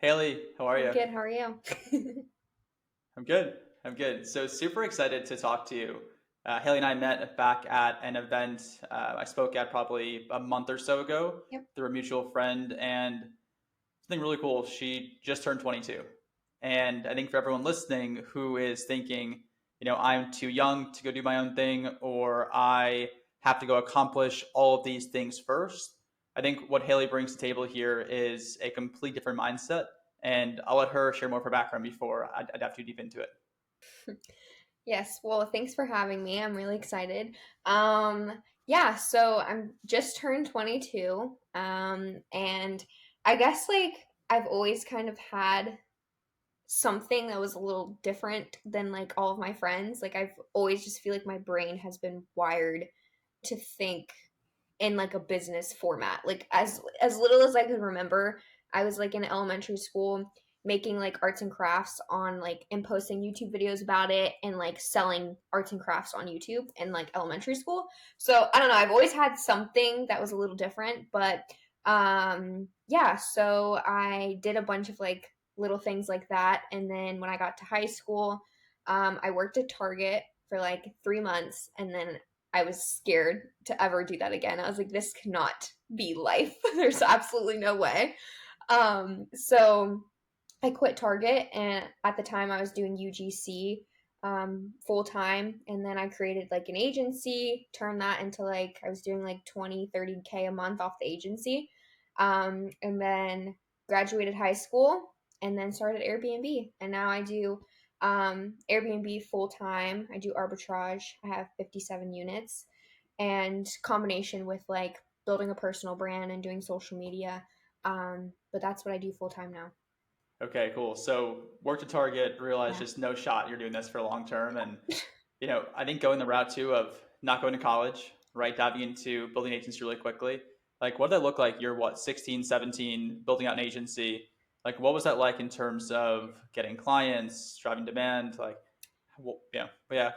Hailie, how are I'm you? good. How are you? I'm good. I'm good. So super excited to talk to you. Haley and I met back at an event I spoke at probably a month or so ago Yep. through a mutual friend, and something really cool. She just turned 22, and I think for everyone listening who is thinking, I'm too young to go do my own thing, or I have to go accomplish all of these things first. I think what Haley brings to the table here is a complete different mindset, and I'll let her share more of her background before I dive too deep into it. Yes. Well, thanks for having me. I'm really excited. Um, yeah, so I'm just turned 22. And I guess like I've always kind of had something that was a little different than like all of my friends. Like I've always just feel like my brain has been wired to think in like a business format. Like as little as I could remember, I was like in elementary school making like arts and crafts on like and posting YouTube videos about it and like selling arts and crafts on YouTube in like elementary school. So I don't know, I've always had something that was a little different, but yeah, so I did a bunch of like little things like that. And then when I got to high school, I worked at Target for like 3 months, and then I was scared to ever do that again. I was like, this cannot be life. There's absolutely no way. So I quit Target, and at the time I was doing UGC full time, and then I created like an agency, turned that into like I was doing like 20, 30K a month off the agency. And then graduated high school and then started Airbnb, and now I do Airbnb full time. I do arbitrage. I have 57 units, and combination with like building a personal brand and doing social media. But that's what I do full time now. Okay, cool. So worked at Target, realized just no shot you're doing this for long term. And, I think going the route too of not going to college, right? Diving into building an agency really quickly. Like, what did that look like? You're what, 16, 17, building out an agency. Like, what was that like in terms of getting clients, driving demand? Like, what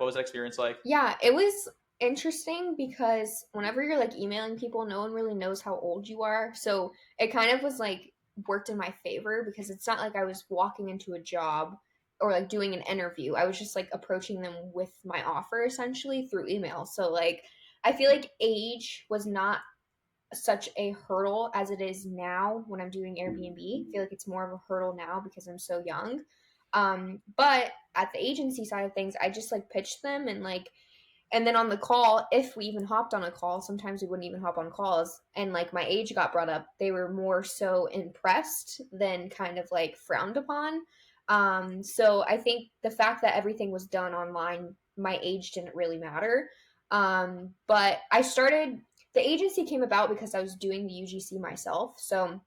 was that experience like? Yeah, it was interesting because whenever you're like emailing people, no one really knows how old you are. So it kind of was like worked in my favor because it's not like I was walking into a job or like doing an interview. I was just like approaching them with my offer essentially through email. So like I feel like age was not such a hurdle as it is now when I'm doing Airbnb. I feel like it's more of a hurdle now because I'm so young. But at the agency side of things, I just like pitched them and like and then on the call, if we even hopped on a call, sometimes we wouldn't even hop on calls. And like my age got brought up, they were more so impressed than kind of like frowned upon. So I think the fact that everything was done online, my age didn't really matter. But the agency came about because I was doing the UGC myself. So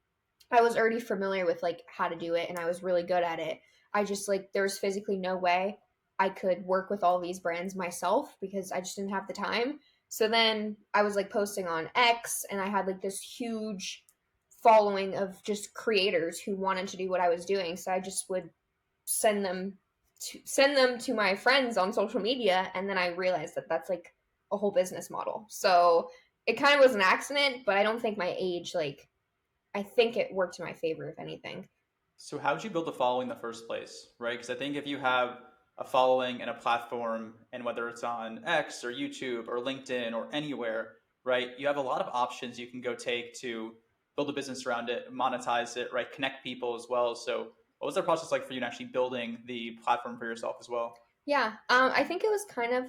I was already familiar with like how to do it, and I was really good at it. I just like there was physically no way I could work with all these brands myself because I just didn't have the time. So then I was like posting on X, and I had like this huge following of just creators who wanted to do what I was doing. So I just would send them to my friends on social media, and then I realized that that's like a whole business model. So it kind of was an accident, but I don't think my age like I think it worked in my favor, if anything. So how did you build a following in the first place, right? Because I think if you have a following and a platform, and whether it's on X or YouTube or LinkedIn or anywhere, right, you have a lot of options you can go take to build a business around it, monetize it, right, connect people as well. So what was that process like for you in actually building the platform for yourself as well? Yeah, I think it was kind of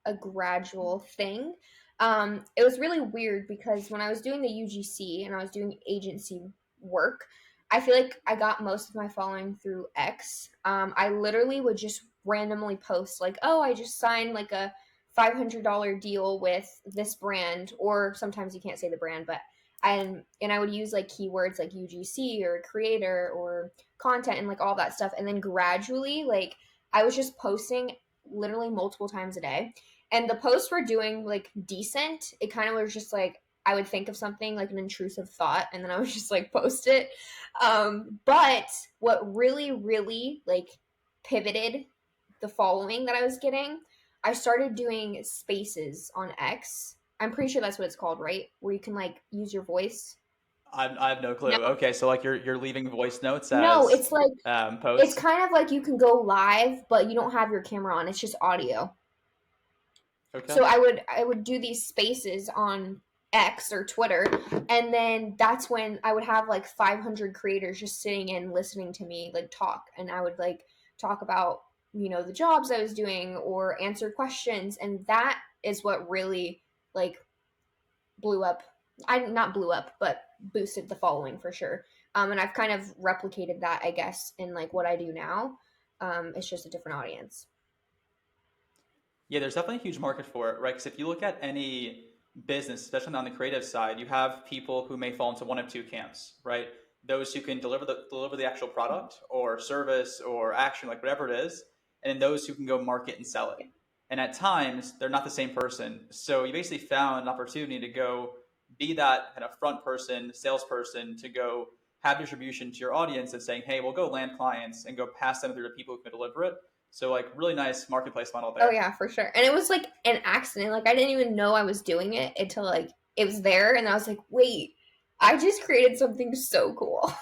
a gradual thing. It was really weird because when I was doing the UGC and I was doing agency work, I feel like I got most of my following through X. I literally would just randomly post like, "Oh, I just signed like a $500 deal with this brand," or sometimes you can't say the brand, but and I would use like keywords like UGC or creator or content and like all that stuff, and then gradually like I was just posting literally multiple times a day, and the posts were doing like decent. It kind of was just like I would think of something like an intrusive thought, and then I would just like post it. But what really like pivoted the following that I was getting, I started doing spaces on X. I'm pretty sure that's what it's called, right? Where you can like use your voice. I have no No, clue. Okay, so like you're leaving voice notes no, as it's like it's posts. kind of like you can go live, but you don't have your camera on. It's just audio. Okay. So I would do these spaces on X or Twitter, and then that's when I would have like 500 creators just sitting and listening to me like talk, and I would like talk about the jobs I was doing or answer questions, and that is what really like blew up. I not blew up, but boosted the following for sure. And I've kind of replicated that, I guess, in like what I do now. It's just a different audience. Yeah, there's definitely a huge market for it, right? Because if you look at any business, especially on the creative side, you have people who may fall into one of two camps, right? Those who can deliver the actual product or service or action, like whatever it is, and then those who can go market and sell it. And at times, they're not the same person. So you basically found an opportunity to go be that kind of front person, salesperson, to go have distribution to your audience and saying, hey, we'll go land clients and go pass them through to people who can deliver it. So like really nice marketplace model Oh there. yeah, for sure. And it was like an accident. Like I didn't even know I was doing it until like it was there and I was like, "Wait, I just created something so cool."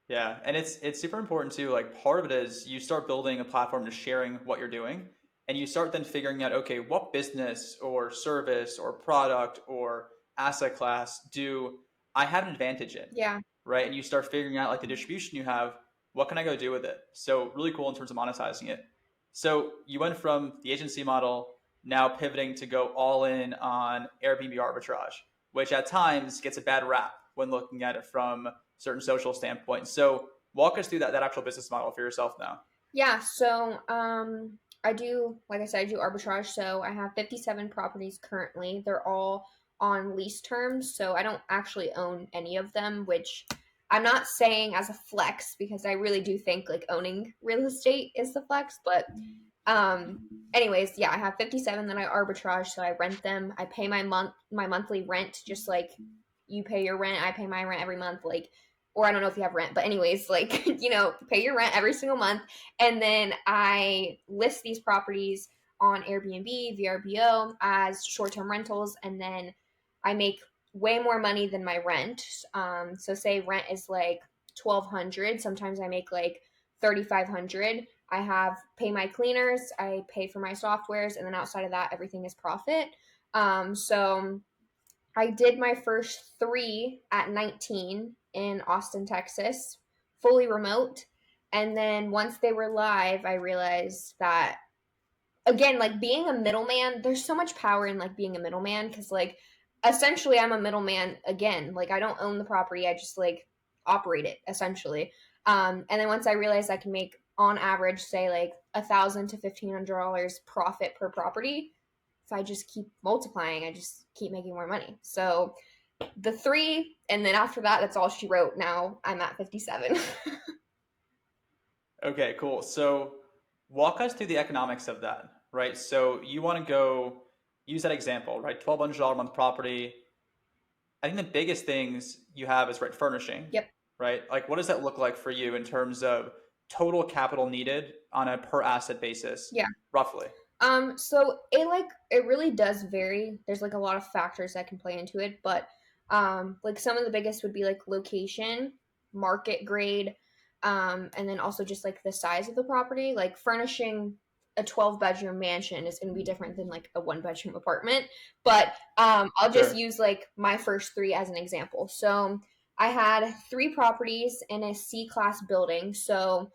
Yeah, and it's super important too. Like part of it is you start building a platform to sharing what you're doing, and you start then figuring out, okay, what business or service or product or asset class do I have an advantage in, Yeah. right? And you start figuring out like the distribution you have, what can I go do with it? So really cool in terms of monetizing it. So you went from the agency model now pivoting to go all in on Airbnb arbitrage, which at times gets a bad rap when looking at it from certain social standpoints. So walk us through that actual business model for yourself now. Yeah, so I do, like I said, I do arbitrage. So I have 57 properties currently. They're all on lease terms, so I don't actually own any of them, which I'm not saying as a flex because I really do think like owning real estate is the flex, but anyways, yeah, I have 57 that I arbitrage, so I rent them. I pay my monthly rent just like you pay your rent, I pay my rent every month, like or I don't know if you have rent, but anyways, like pay your rent every single month, and then I list these properties on Airbnb, VRBO as short-term rentals, and then I make way more money than my rent. So say rent is like 1,200, sometimes I make like 3,500. I have pay my cleaners, I pay for my softwares, and then outside of that, everything is profit. So I did my first three at 19 in Austin, Texas, fully remote. And then once they were live, I realized that again, like being a middleman, there's so much power in like being a middleman because like essentially I'm a middleman again. Like I don't own the property, I just like operate it essentially. And then once I realized I can make on average, say like $1,000 to $1,500 profit per property, if I just keep multiplying, I just keep making more money. So the three, and then after that, that's all she wrote. Now I'm at 57. Okay, cool. So walk us through the economics of that, right? So you want to go use that example, right? $1,200 a month property. I think the biggest things you have is right furnishing, Yep. right? Like what does that look like for you in terms of total capital needed on a per asset basis, Yeah. roughly? So it really does vary. There's like a lot of factors that can play into it, but like some of the biggest would be like location, market grade, and then also just like the size of the property. Like furnishing a 12-bedroom mansion is going to be different than like a one-bedroom apartment. But I'll just Sure. use like my first three as an example. So I had three properties in a C-class building, so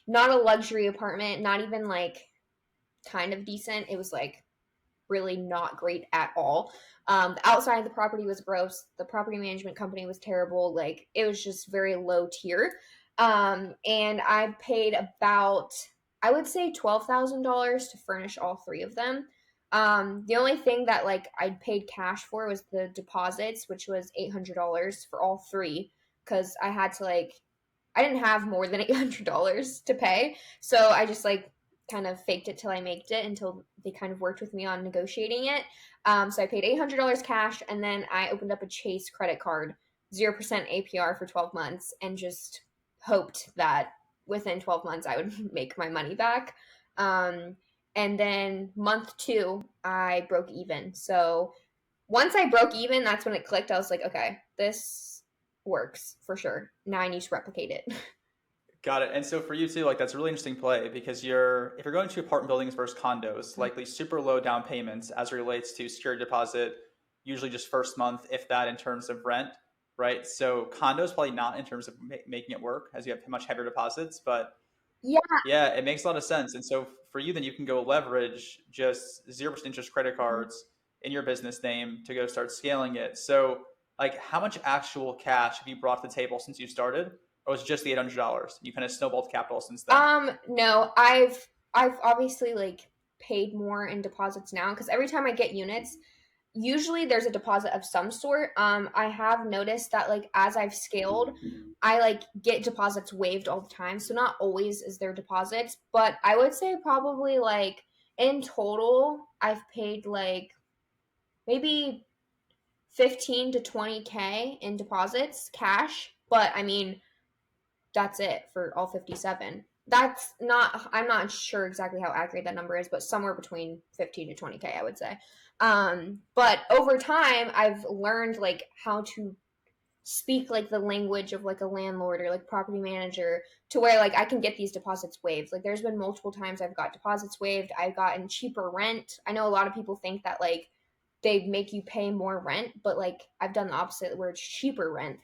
not a luxury apartment, not even like kind of decent. It was like really not great at all. The outside of the property was gross. The property management company was terrible. Like it was just very low tier. And I paid about, I would say $12,000 to furnish all three of them. The only thing that like I paid cash for was the deposits, which was $800 for all three, because I had to like I didn't have more than $800 to pay. So I just like kind of faked it till I made it until they kind of worked with me on negotiating it. So I paid $800 cash and then I opened up a Chase credit card, 0% APR for 12 months, and just hoped that within 12 months I would make my money back. And then month two, I broke even. So once I broke even, that's when it clicked. I was like, okay, this works for sure. Now I need to replicate it. Got it. And so for you too, like that's a really interesting play because you're if you're going to apartment buildings versus condos, likely super low down payments as it relates to security deposit, usually just first month, if that, in terms of rent, right? So condos probably not in terms of making it work as you have much heavier deposits, but Yeah. yeah, it makes a lot of sense. And so for you, then you can go leverage just 0% interest credit cards in your business name to go start scaling it. So, like, how much actual cash have you brought to the table since you started? Or was it just the $800? You kind of snowballed capital since then. No, I've obviously like paid more in deposits now because every time I get units, usually there's a deposit of some sort. I have noticed that like as I've scaled, I like get deposits waived all the time. So not always is there deposits, but I would say probably like in total, I've paid like maybe 15 to 20K in deposits cash. But I mean, that's it for all 57. That's not, I'm not sure exactly how accurate that number is, but somewhere between 15 to 20K, I would say. But over time, I've learned like how to speak like the language of like a landlord or like property manager to where like I can get these deposits waived. Like there's been multiple times I've got deposits waived. I've gotten cheaper rent. I know a lot of people think that like they make you pay more rent, but like I've done the opposite where it's cheaper rent.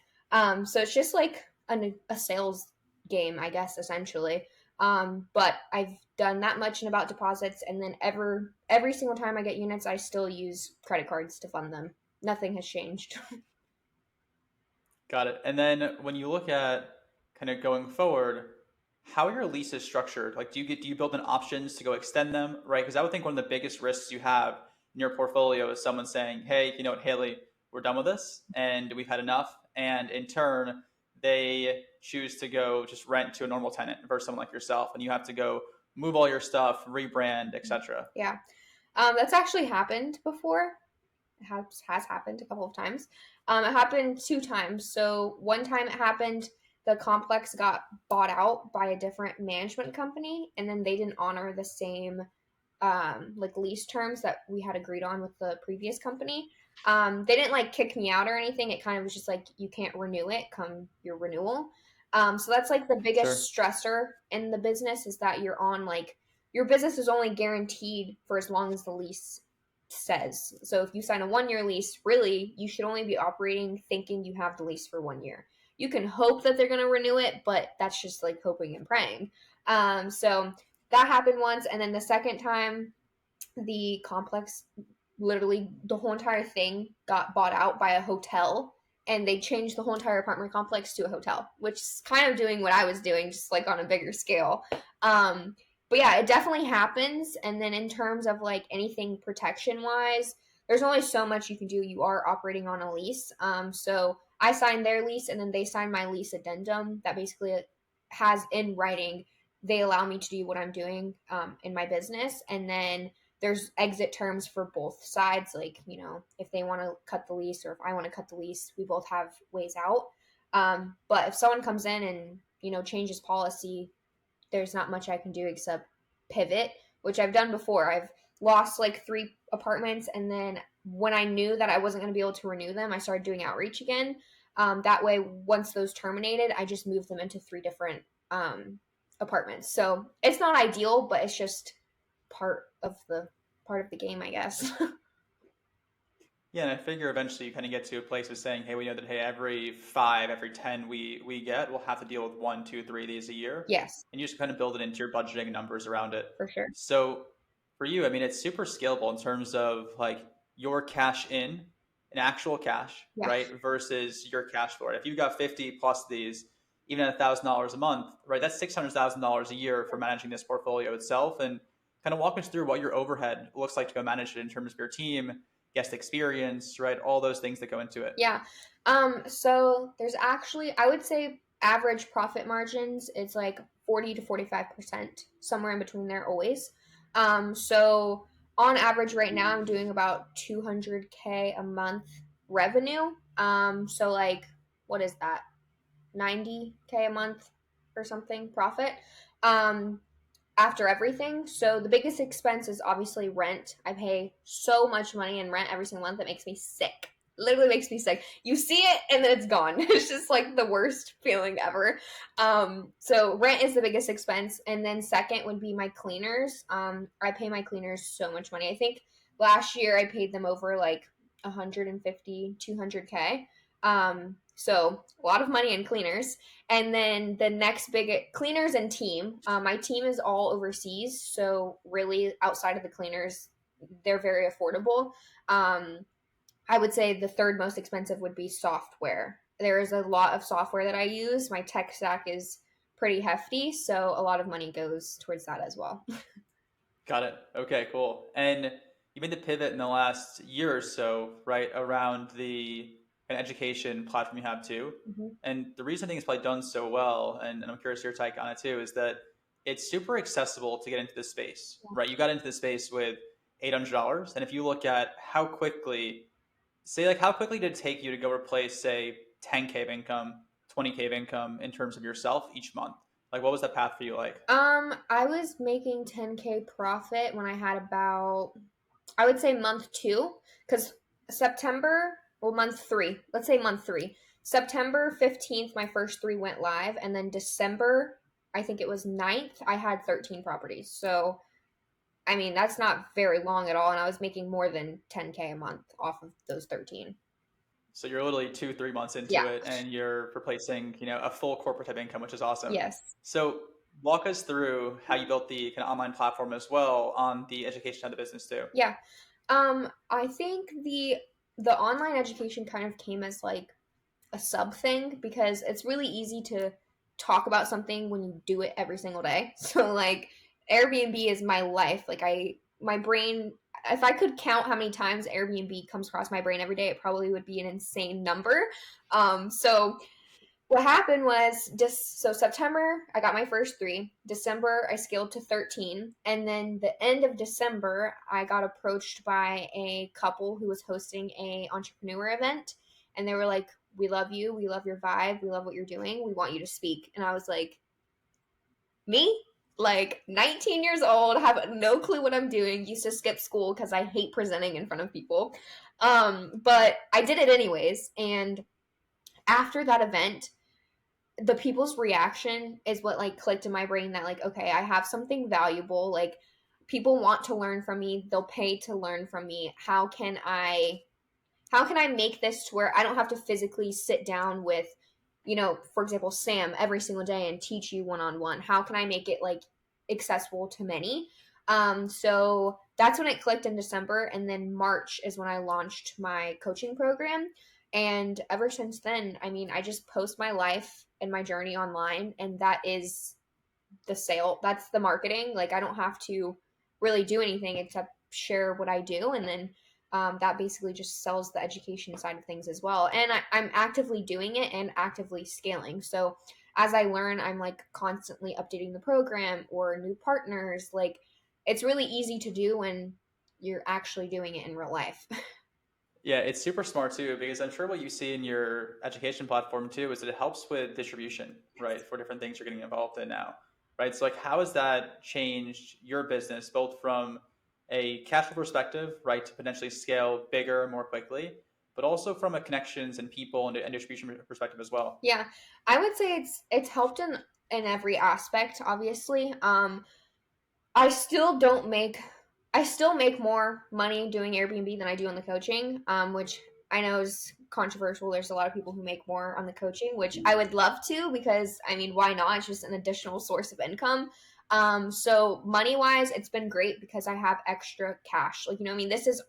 So it's just like a sales game, I guess, essentially. But I've done that much in about deposits, and then every single time I get units, I still use credit cards to fund them. Nothing has changed. Got it. And then when you look at kind of going forward, how are your leases structured? Like, do you build in options to go extend them, right? Because I would think one of the biggest risks you have in your portfolio is someone saying, "Hey, you know what, Hailie, we're done with this, and we've had enough," and in turn, they choose to go just rent to a normal tenant versus someone like yourself, and you have to go move all your stuff, rebrand, etc. Yeah. That's actually happened before. It has happened a couple of times. It happened two times. So one time it happened, the complex got bought out by a different management company, and then they didn't honor the same like lease terms that we had agreed on with the previous company. They didn't like kick me out or anything. It kind of was just like you can't renew it come your renewal. So that's like the Sure. biggest stressor in the business is that you're on like your business is only guaranteed for as long as the lease says. So if you sign a 1 year lease, really you should only be operating thinking you have the lease for 1 year. You can hope that they're going to renew it, but that's just like hoping and praying. So that happened once, and then the second time the complex, literally the whole entire thing got bought out by a hotel, and they changed the whole entire apartment complex to a hotel, which is kind of doing what I was doing, just like on a bigger scale. But yeah, it definitely happens. And then in terms of like anything protection wise, there's only so much you can do. You are operating on a lease. So I signed their lease, and then they signed my lease addendum that basically has in writing they allow me to do what I'm doing in my business. And then there's exit terms for both sides. Like, you know, if they want to cut the lease or if I want to cut the lease, we both have ways out. But if someone comes in and, you know, changes policy, there's not much I can do except pivot, which I've done before. I've lost like 3 apartments. And then when I knew that I wasn't going to be able to renew them, I started doing outreach again. That way, once those terminated, I just moved them into 3 different apartments. So it's not ideal, but it's just part of the game, I guess. Yeah, and I figure eventually you kind of get to a place of saying, hey, we know that hey, every five, every 10 we get, we'll have to deal with one, two, three of these a year, Yes, and you just kind of build it into your budgeting numbers around it. for sure. So for you, I mean, it's super scalable in terms of like your cash in actual cash, Yeah. right, versus your cash flow. If you've got 50 plus these, even at $1,000 a month, right, that's $600,000 a year for managing this portfolio itself, and kind of walk us through what your overhead looks like to go manage it in terms of your team, guest experience, right? All those things that go into it. Yeah. So there's actually, I would say average profit margins, it's like 40 to 45%, somewhere in between there always. So on average right now I'm doing about 200K a month revenue. So like what is that? 90K a month or something profit. Um after everything. So the biggest expense is obviously rent. I pay so much money in rent every single month that makes me sick. Literally makes me sick. You see it and then it's gone. It's just like the worst feeling ever. So rent is the biggest expense, and then second would be my cleaners. I pay my cleaners so much money. I think last year I paid them over like 150, 200K. So a lot of money in cleaners. And then the next big cleaners and team. My team is all overseas, so really outside of the cleaners, they're very affordable. I would say the third most expensive would be software. There is a lot of software that I use. My tech stack is pretty hefty, so a lot of money goes towards that as well. Got it. Okay, cool. And you made the pivot in the last year or so, right, around the an education platform you have too. Mhm. And the reason I think it's probably done so well, and I'm curious your take on it too, is that it's super accessible to get into this space, Yeah. right? You got into this space with $800, and if you look at how quickly, say, like how quickly did it take you to go replace, say, 10K of income, 20K of income in terms of yourself each month? Like, what was that path for you like? I was making 10K profit when I had about, I would say month two, because September, well, month three, let's say month three. September 15th, my first three went live, and then December, I think it was 9th, I had 13 properties. So, I mean, that's not very long at all, and I was making more than 10K a month off of those 13. So you're literally 2, 3 months into Yeah. it, and you're replacing, a full corporate type income, which is awesome. Yes. So walk us through how you built the kind of online platform as well on the education side of the business too. Yeah. I think the online education kind of came as like a sub thing because it's really easy to talk about something when you do it every single day. So like Airbnb is my life. Like my brain, if I could count how many times Airbnb comes across my brain every day, it probably would be an insane number. So what happened was just so September I got my first three. December I scaled to 13, and then the end of December I got approached by a couple who was hosting a entrepreneur event, and they were like, we love you, we love your vibe, we love what you're doing, we want you to speak. And I was like, me, like 19 years old, have no clue what I'm doing, used to skip school because I hate presenting in front of people, but I did it anyways. And after that event, the people's reaction is what like clicked in my brain that like, okay, I have something valuable. Like people want to learn from me, they'll pay to learn from me. How can I make this to where I don't have to physically sit down with, for example, Sam every single day and teach you one on one? How can I make it like accessible to many? So that's when it clicked in December, and then March is when I launched my coaching program. And ever since then, I mean, I just post my life and my journey online, and that is the sale. That's the marketing. Like I don't have to really do anything except share what I do, and then that basically just sells the education side of things as well. And I'm actively doing it and actively scaling. So as I learn, I'm like constantly updating the program or new partners. Like it's really easy to do when you're actually doing it in real life. Yeah, it's super smart too, because I'm sure what you see in your education platform too is that it helps with distribution, right, for different things you're getting involved in now, right? So, like, how has that changed your business, both from a cash flow perspective, right, to potentially scale bigger more quickly, but also from a connections and people and distribution perspective as well? Yeah, I would say it's helped in every aspect. Obviously, I still don't make I still make more money doing Airbnb than I do on the coaching, which I know is controversial. There's a lot of people who make more on the coaching, which I would love to because I mean, why not? It's just an additional source of income. So money wise, it's been great because I have extra cash. Like, I mean, this is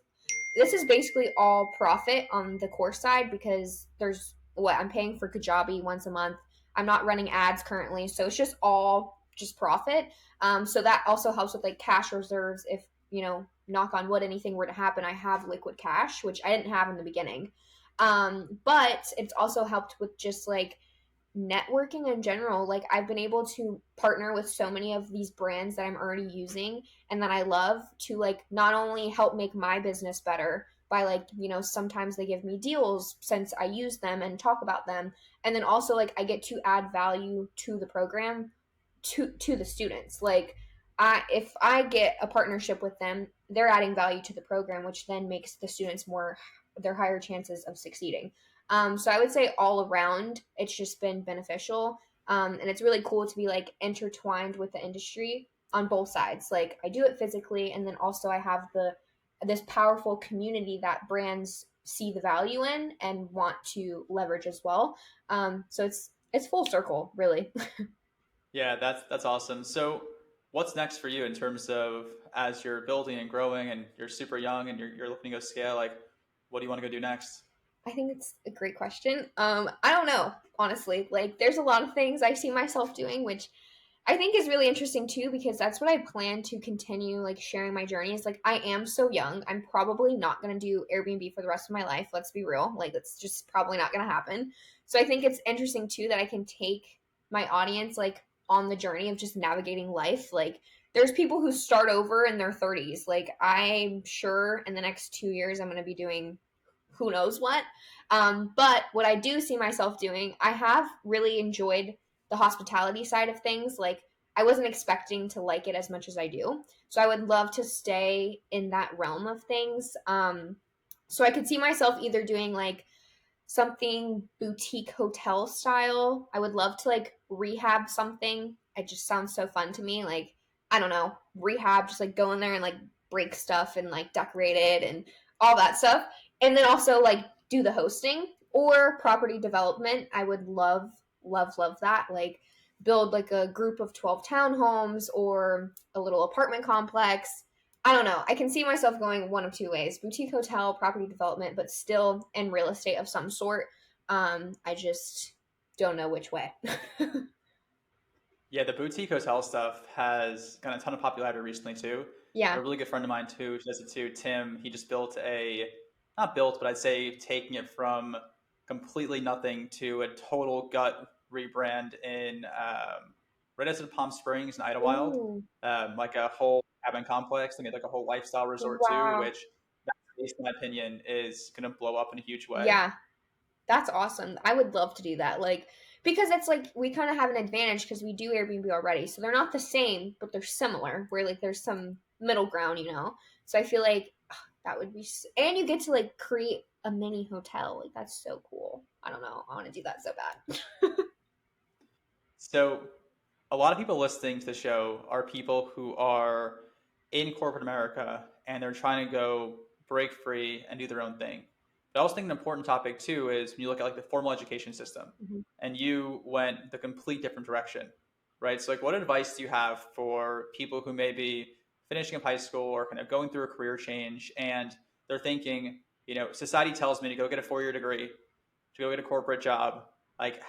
basically all profit on the course side because there's what I'm paying for Kajabi once a month. I'm not running ads currently, so it's just all just profit. So that also helps with like cash reserves. If knock on wood, anything were to happen, I have liquid cash, which I didn't have in the beginning. But it's also helped with just like networking in general. Like I've been able to partner with so many of these brands that I'm already using and that I love to like not only help make my business better by like, sometimes they give me deals since I use them and talk about them. And then also like I get to add value to the program to the students. Like if I get a partnership with them, they're adding value to the program, which then makes the students their higher chances of succeeding. So I would say all around, it's just been beneficial. And it's really cool to be like intertwined with the industry on both sides. Like I do it physically, and then also I have this powerful community that brands see the value in and want to leverage as well. So it's full circle, really. Yeah, that's awesome. So, what's next for you in terms of as you're building and growing, and you're super young, and you're looking to go scale? Like, what do you want to go do next? I think it's a great question. I don't know, honestly. Like, there's a lot of things I see myself doing, which I think is really interesting too, because that's what I plan to continue like sharing my journey. Is like I am so young. I'm probably not gonna do Airbnb for the rest of my life. Let's be real. Like it's just probably not gonna happen. So I think it's interesting too that I can take my audience like on the journey of just navigating life. Like there's people who start over in their 30s. Like I'm sure in the next 2 years I'm gonna be doing who knows what. But what I do see myself doing, I have really enjoyed the hospitality side of things. Like I wasn't expecting to like it as much as I do. So I would love to stay in that realm of things. So I could see myself either doing like something boutique hotel style. I would love to like rehab something. It just sounds so fun to me. Like, I don't know, rehab, just like go in there and like break stuff and like decorate it and all that stuff. And then also like do the hosting or property development. I would love, love, love that. Like build like a group of 12 townhomes or a little apartment complex. I don't know. I can see myself going one of two ways: boutique hotel, property development, but still in real estate of some sort. I just don't know which way. Yeah, the boutique hotel stuff has gotten a ton of popularity recently too. A Yeah. really good friend of mine too, who does it too, Tim. He just built not built, but I'd say taking it from completely nothing to a total gut rebrand in right outside of Palm Springs and Idlewild, Ooh. like a whole cabin complex. They made like a whole lifestyle resort too, Wow. which, at least in my opinion, is going to blow up in a huge way. Yeah. That's awesome. I would love to do that. Like, because it's like we kind of have an advantage because we do Airbnb already. So they're not the same, but they're similar, where like there's some middle ground. So I feel like that would be, and you get to like create a mini hotel. Like, that's so cool. I don't know. I want to do that so bad. So, a lot of people listening to the show are people who are in corporate America and they're trying to go break free and do their own thing. But I also think an important topic too is when you look at like the formal education system, Mhm. and you went the complete different direction, right? So, like, what advice do you have for people who may be finishing up high school or kind of going through a career change and they're thinking, society tells me to go get a 4 year degree, to go get a corporate job. Like,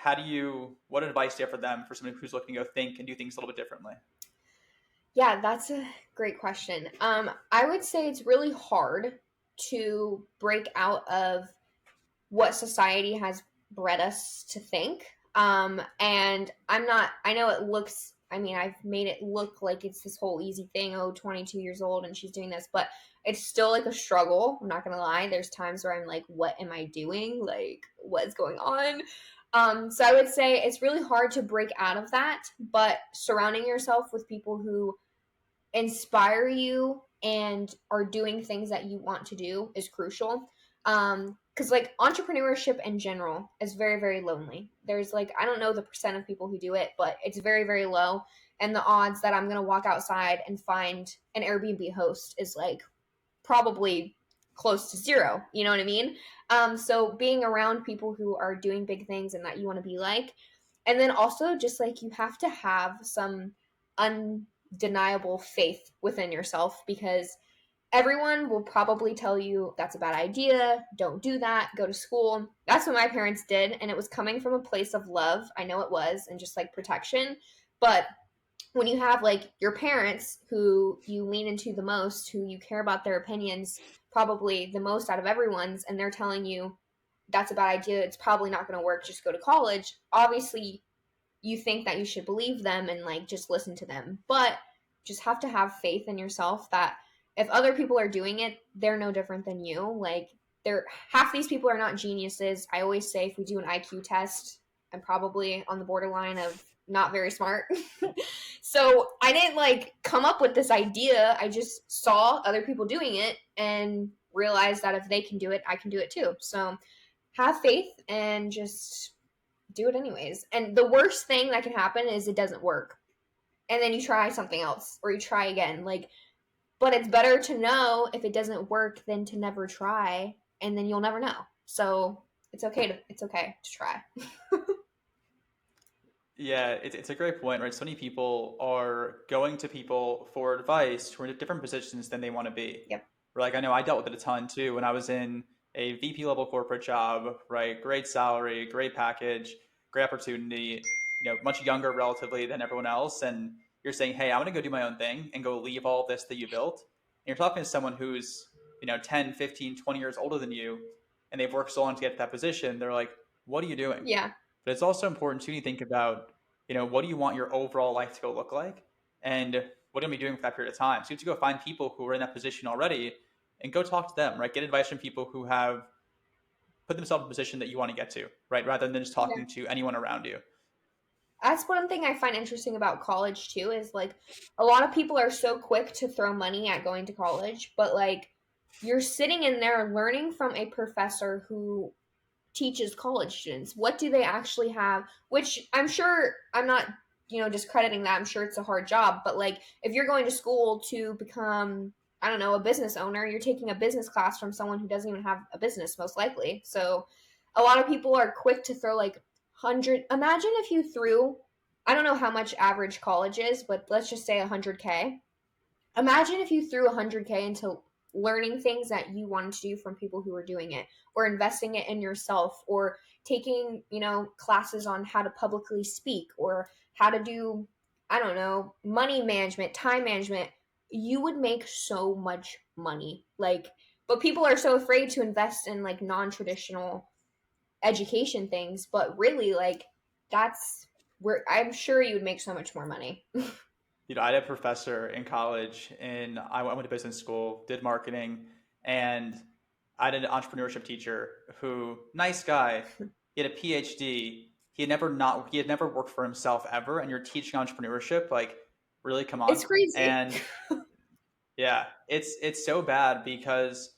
what advice do you have for them, for somebody who's looking to go think and do things a little bit differently? Yeah, that's a great question. I would say it's really hard to break out of what society has bred us to think. And I know it looks, I mean, I've made it look like it's this whole easy thing. Oh, 22 years old and she's doing this, but it's still like a struggle. I'm not going to lie. There's times where I'm like, what am I doing? Like, what's going on? So I would say it's really hard to break out of that, but surrounding yourself with people who inspire you and are doing things that you want to do is crucial. Because like entrepreneurship in general is very, very lonely. There's like, I don't know the percent of people who do it, but it's very, very low. And the odds that I'm going to walk outside and find an Airbnb host is like probably close to zero. You know what I mean? So being around people who are doing big things and that you want to be like, and then also just like you have to have some undeniable faith within yourself, because everyone will probably tell you that's a bad idea, don't do that, go to school. That's what my parents did, and it was coming from a place of love. I know it was, and just like protection. But when you have like your parents who you lean into the most, who you care about their opinions probably the most out of everyone's, and they're telling you that's a bad idea, it's probably not going to work, just go to college. Obviously, you think that you should believe them and like just listen to them, but just have to have faith in yourself that if other people are doing it, they're no different than you. Like, they're half these people are not geniuses. I always say if we do an IQ test, I'm probably on the borderline of not very smart. So I didn't like come up with this idea. I just saw other people doing it and realized that if they can do it, I can do it too. So have faith and just do it anyways. And the worst thing that can happen is it doesn't work. And then you try something else or you try again. Like, but it's better to know if it doesn't work than to never try, and then you'll never know. So it's okay to try. Yeah, it's a great point, right? So many people are going to people for advice who are in different positions than they want to be. Yep. Like I know I dealt with it a ton too when I was in a VP level corporate job, right? Great salary, great package, great opportunity, much younger relatively than everyone else. And you're saying, hey, I'm going to go do my own thing and go leave all this that you built. And you're talking to someone who's, 10, 15, 20 years older than you, and they've worked so long to get to that position. They're like, what are you doing? Yeah. But it's also important too to think about, what do you want your overall life to go look like? And what are you going to be doing for that period of time? So you have to go find people who are in that position already and go talk to them, right? Get advice from people who have put themselves in a position that you want to get to, right? Rather than just Yeah. talking to anyone around you. That's one thing I find interesting about college too is like a lot of people are so quick to throw money at going to college, but like you're sitting in there learning from a professor who teaches college students. What do they actually have? Which I'm sure I'm not, discrediting that. I'm sure it's a hard job, but like if you're going to school to become, I don't know, a business owner, you're taking a business class from someone who doesn't even have a business, most likely. So a lot of people are quick to throw like 100. Imagine if you threw, I don't know how much average college is, but let's just say 100K. Imagine if you threw 100K into learning things that you wanted to do from people who were doing it, or investing it in yourself, or taking, classes on how to publicly speak, or how to do, I don't know, money management, time management. You would make so much money. Like, but people are so afraid to invest in like non-traditional education things, but really like that's where I'm sure you would make so much more money. I had a professor in college, and I went to business school, did marketing, and I had an entrepreneurship teacher who, nice guy, he had a PhD. He had never worked for himself ever, and you're teaching entrepreneurship, like, really, come on. It's crazy. And yeah, it's so bad because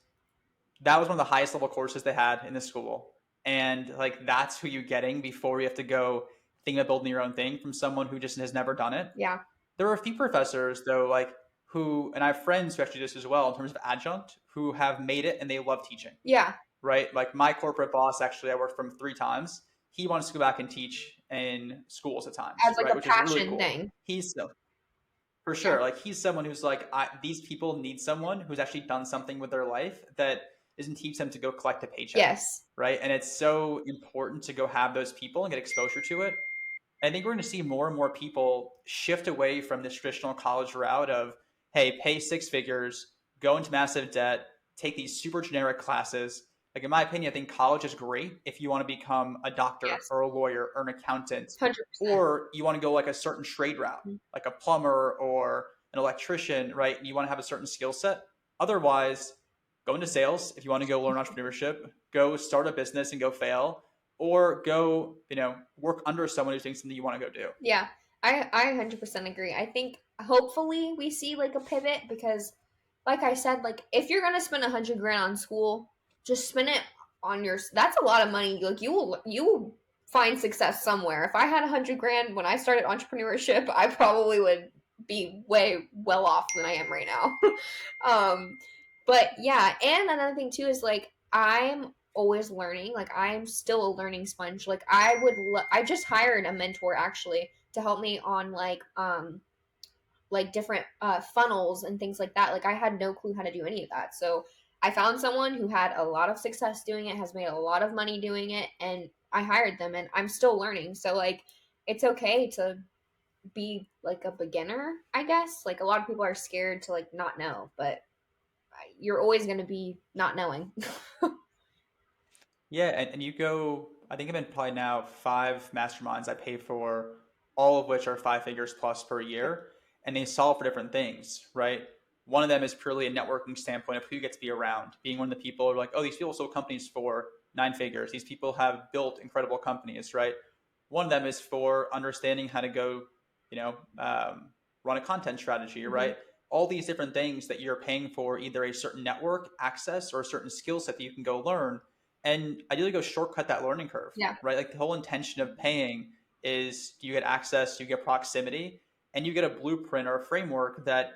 that was one of the highest level courses they had in the school. And like that's who you're getting before you have to go think about building your own thing from someone who just has never done it. Yeah. There are a few professors though, like who, and I have friends who actually do this as well in terms of adjunct, who have made it and they love teaching. Yeah. Right? Like my corporate boss, actually, I worked for him 3 times. He wants to go back and teach in schools at times, As like right? a Which is really passion cool. thing. He's so for Yeah. sure. Like he's someone who's like, these people need someone who's actually done something with their life that doesn't teach them to go collect a paycheck, Yes. right? And it's so important to go have those people and get exposure to it. I think we're going to see more and more people shift away from this traditional college route of, hey, pay 6 figures, go into massive debt, take these super generic classes. Like in my opinion, I think college is great if you want to become a doctor Yes. or a lawyer or an accountant, 100%. or you want to go like a certain trade route, like a plumber or an electrician, right? You want to have a certain skill set. Otherwise, go into sales if you want to go learn entrepreneurship, go start a business and go fail, or go, work under someone who's doing something you want to go do. Yeah. I 100% agree. I think hopefully we see like a pivot because like I said, like if you're going to spend 100 grand on school, just spend it on that's a lot of money. Like you will find success somewhere. If I had 100 grand when I started entrepreneurship, I probably would be way well off than I am right now. But yeah, and another thing too is like I'm always learning. Like I'm still a learning sponge. Like I just hired a mentor actually to help me on like different funnels and things like that. Like I had no clue how to do any of that. So I found someone who had a lot of success doing it, has made a lot of money doing it, and I hired them and I'm still learning. So like it's okay to be like a beginner, I guess. Like a lot of people are scared to like not know, but you're always going to be not knowing. Yeah, and you go, I think I'm in probably now 5 masterminds I pay for, all of which are 5 figures plus per Yep. year, and they solve for different things, right? One of them is purely a networking standpoint of who you get to be around. Being one of the people who are like, oh, these people sold companies for 9 figures. These people have built incredible companies, right? One of them is for understanding how to go, you know, run a content strategy, Mm-hmm. right? All these different things that you're paying for either a certain network access or a certain skill set that you can go learn, and ideally go shortcut that learning curve, Yeah. right? Like the whole intention of paying is you get access, you get proximity, and you get a blueprint or a framework that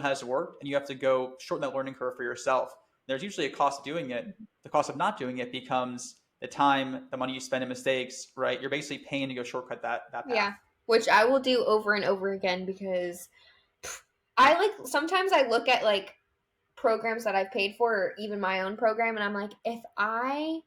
has worked, and you have to go shorten that learning curve for yourself. There's usually a cost of doing it. The cost of not doing it becomes the time, the money you spend in mistakes, right? You're basically paying to go shortcut that path. Yeah. Which I will do over and over again because I like sometimes I look at like programs that I've paid for or even my own program and I'm like, if I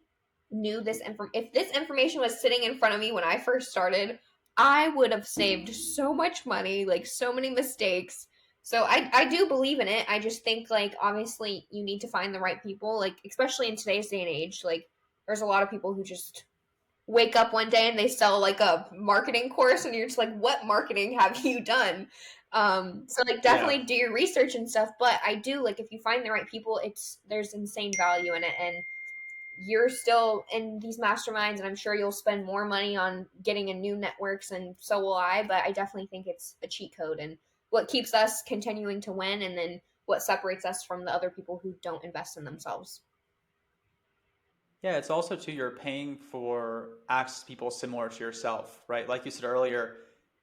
knew if this information was sitting in front of me when I first started, I would have saved so much money, like so many mistakes. So I do believe in it. I just think like obviously you need to find the right people, like especially in today's day and age, like there's a lot of people who just wake up one day and they sell like a marketing course and you're just like, what marketing have you done? So like Yeah. definitely do your research and stuff, but I do like if you find the right people, there's insane value in it, and you're still in these masterminds and I'm sure you'll spend more money on getting in new networks and so will I, but I definitely think it's a cheat code and what keeps us continuing to win and then what separates us from the other people who don't invest in themselves. Yeah, it's also too, you're paying for access to people similar to yourself, right? Like you said earlier,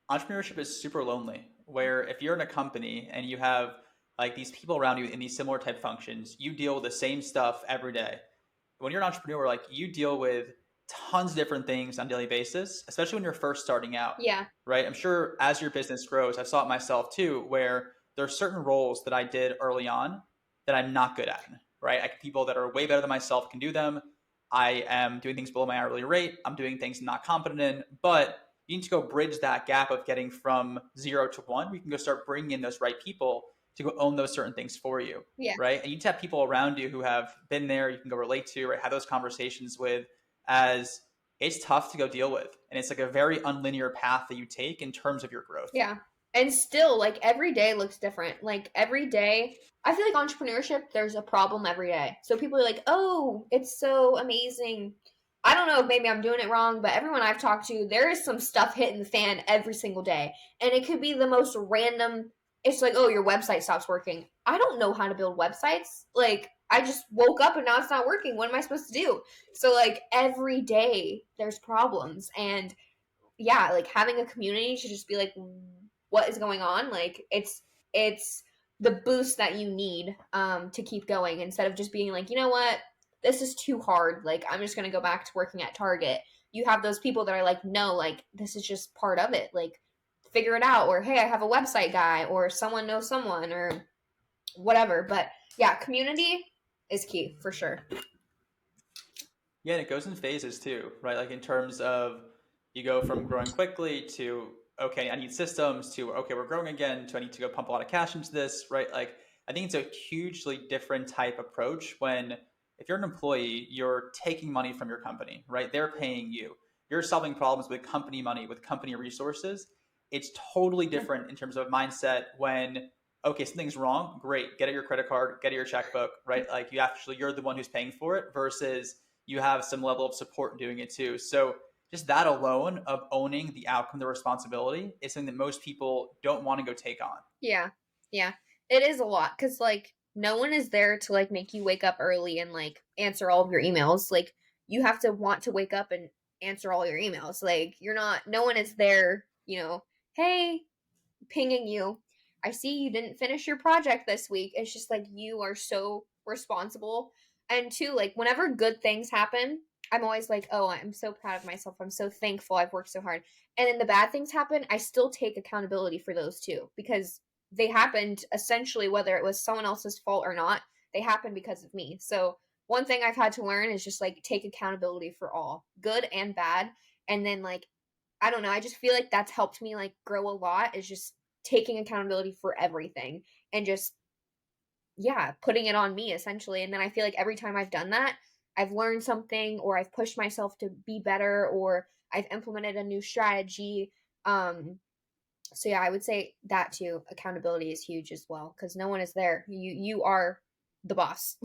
entrepreneurship is super lonely. Where if you're in a company and you have like these people around you in these similar type functions, you deal with the same stuff every day. When you're an entrepreneur, like you deal with tons of different things on a daily basis, especially when you're first starting out, Yeah. right? I'm sure as your business grows, I saw it myself too, where there are certain roles that I did early on that I'm not good at, right? People that are way better than myself can do them. I am doing things below my hourly rate. I'm doing things I'm not competent in, but you need to go bridge that gap of getting from 0 to 1. You can go start bringing in those right people to go own those certain things for you, Yeah. right? And you need to have people around you who have been there, you can go relate to, right? Have those conversations with, as it's tough to go deal with. And it's like a very unlinear path that you take in terms of your growth. Yeah. And still, like every day looks different. Like every day, I feel like entrepreneurship, there's a problem every day. So people are like, oh, it's so amazing. I don't know if maybe I'm doing it wrong, but everyone I've talked to, there is some stuff hitting the fan every single day. And it could be the most random. It's like, oh, your website stops working. I don't know how to build websites. Like, I just woke up and now it's not working. What am I supposed to do? So, like, every day there's problems. And yeah, like having a community to just be like, what is going on? Like it's the boost that you need to keep going instead of just being like, you know what, this is too hard. Like I'm just gonna go back to working at Target. You have those people that are like, no, like this is just part of it. Like figure it out, or hey, I have a website guy, or someone knows someone, or whatever. But yeah, community is key for sure. Yeah, and it goes in phases too, right? Like in terms of you go from growing quickly to, okay, I need systems, to, okay, we're growing again, to I need to go pump a lot of cash into this, right? Like I think it's a hugely different type approach when, if you're an employee, you're taking money from your company, right? They're paying you. You're solving problems with company money, with company resources. It's totally Yeah. different in terms of mindset when, okay, something's wrong, great, get at your credit card, get at your checkbook, right? Like you're the one who's paying for it versus you have some level of support in doing it too. So just that alone of owning the outcome, the responsibility, is something that most people don't want to go take on. Yeah. Yeah. It is a lot cuz like no one is there to like make you wake up early and like answer all of your emails. Like you have to want to wake up and answer all your emails. Like you're not no one is there, hey, pinging you. I see you didn't finish your project this week. It's just like you are so responsible. And two, like whenever good things happen, I'm always like, oh, I'm so proud of myself. I'm so thankful. I've worked so hard. And then the bad things happen, I still take accountability for those too because they happened essentially whether it was someone else's fault or not, they happened because of me. So one thing I've had to learn is just like take accountability for all, good and bad. And then like I don't know, I just feel like that's helped me like grow a lot is just taking accountability for everything and just yeah, putting it on me essentially. And then I feel like every time I've done that, I've learned something or I've pushed myself to be better or I've implemented a new strategy. So yeah, I would say that too. Accountability is huge as well because no one is there. You are the boss.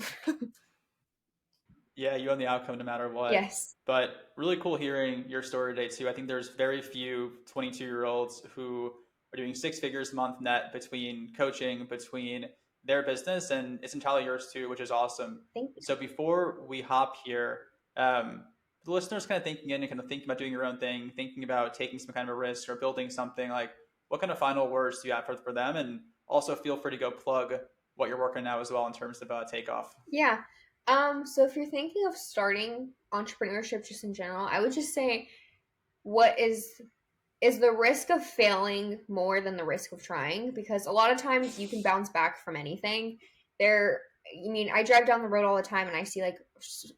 Yeah, you own the outcome no matter what. Yes. But really cool hearing your story today too. I think there's very few 22-year-olds who are doing six figures a month net between coaching, between their business, and it's entirely yours too, which is awesome. Thank you. So before we hop here, the listeners kind of thinking in and kind of thinking about doing your own thing, thinking about taking some kind of a risk or building something, like what kind of final words do you have for them? And also feel free to go plug what you're working on now as well in terms of takeoff. Yeah. So if you're thinking of starting entrepreneurship just in general, I would just say what is the risk of failing more than the risk of trying? Because a lot of times you can bounce back from anything. I mean, I drive down the road all the time and I see like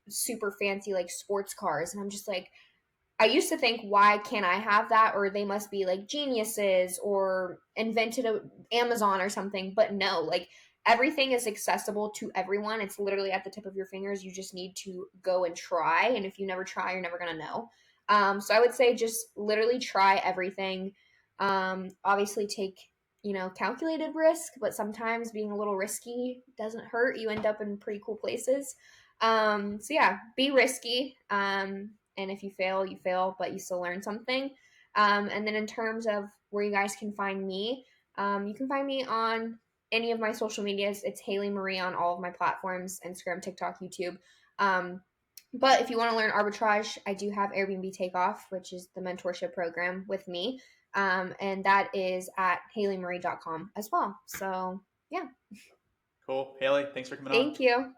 super fancy like sports cars, and I'm just like, I used to think, why can't I have that? Or they must be like geniuses or invented Amazon or something. But no, like everything is accessible to everyone. It's literally at the tip of your fingers. You just need to go and try. And if you never try, you're never going to know. So I would say just literally try everything. Obviously take, calculated risk, but sometimes being a little risky doesn't hurt. You end up in pretty cool places. So yeah, be risky. And if you fail, but you still learn something. And then in terms of where you guys can find me, you can find me on any of my social medias. It's Hailie Marie on all of my platforms: Instagram, TikTok, YouTube. But if you want to learn arbitrage, I do have Airbnb Takeoff, which is the mentorship program with me. And that is at hailiemarie.com as well. So yeah. Cool. Hailie, thanks for coming on. Thank you.